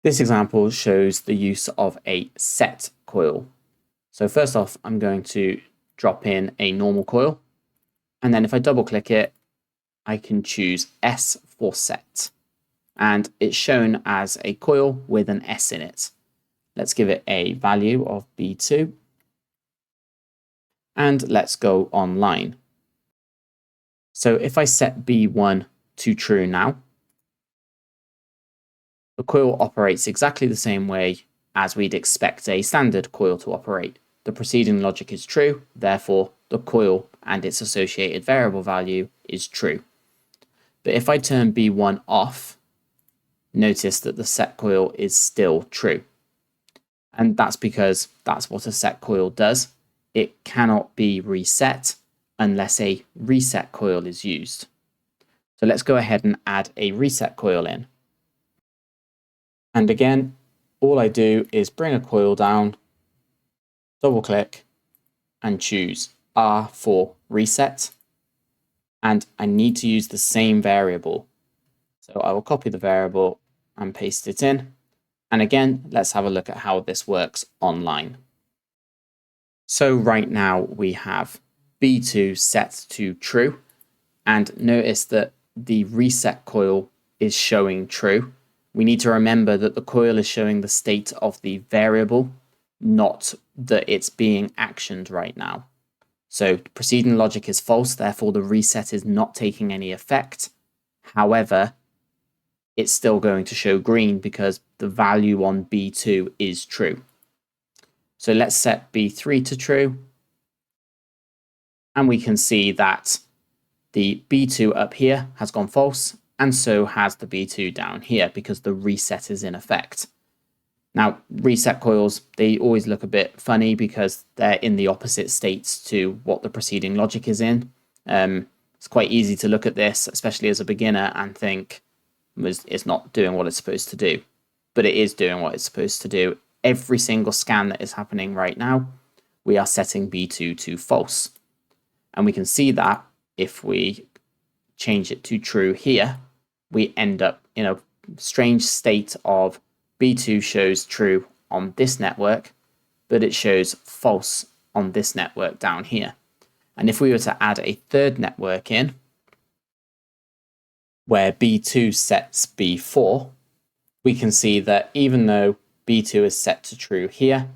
This example shows the use of a set coil. So first off, I'm going to drop in a normal coil. And then if I double click it, I can choose S for set. And it's shown as a coil with an S in it. Let's give it a value of B2. And let's go online. So if I set B1 to true now, the coil operates exactly the same way as we'd expect a standard coil to operate. The preceding logic is true, therefore the coil and its associated variable value is true. But if I turn B1 off, notice that the set coil is still true. And that's because that's what a set coil does. It cannot be reset unless a reset coil is used. So let's go ahead and add a reset coil in. And again, all I do is bring a coil down, double click, and choose R for reset. And I need to use the same variable. So I will copy the variable and paste it in. And again, let's have a look at how this works online. So right now we have B2 set to true. And notice that the reset coil is showing true. We need to remember that the coil is showing the state of the variable, not that it's being actioned right now. So preceding logic is false, therefore the reset is not taking any effect. However, it's still going to show green because the value on B2 is true. So let's set B3 to true. And we can see that the B2 up here has gone false, and so has the B2 down here because the reset is in effect. Now, reset coils, they always look a bit funny because they're in the opposite states to what the preceding logic is in. It's quite easy to look at this, especially as a beginner, and think it's not doing what it's supposed to do. But it is doing what it's supposed to do. Every single scan that is happening right now, we are setting B2 to false. And we can see that if we change it to true here, we end up in a strange state of B2 shows true on this network, but it shows false on this network down here. And if we were to add a third network in, where B2 sets B4, we can see that even though B2 is set to true here,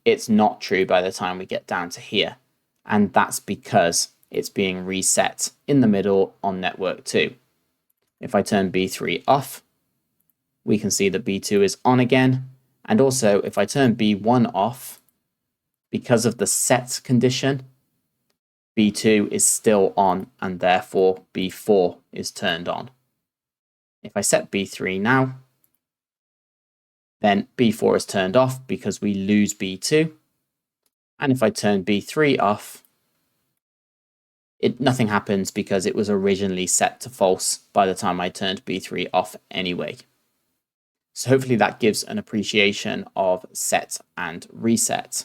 it's not true by the time we get down to here. And that's because it's being reset in the middle on network 2. If I turn B3 off, we can see that B2 is on again. And also, if I turn B1 off, because of the set condition, B2 is still on, and therefore B4 is turned on. If I set B3 now, then B4 is turned off because we lose B2. And if I turn B3 off, nothing happens because it was originally set to false by the time I turned B3 off anyway. So hopefully that gives an appreciation of set and reset.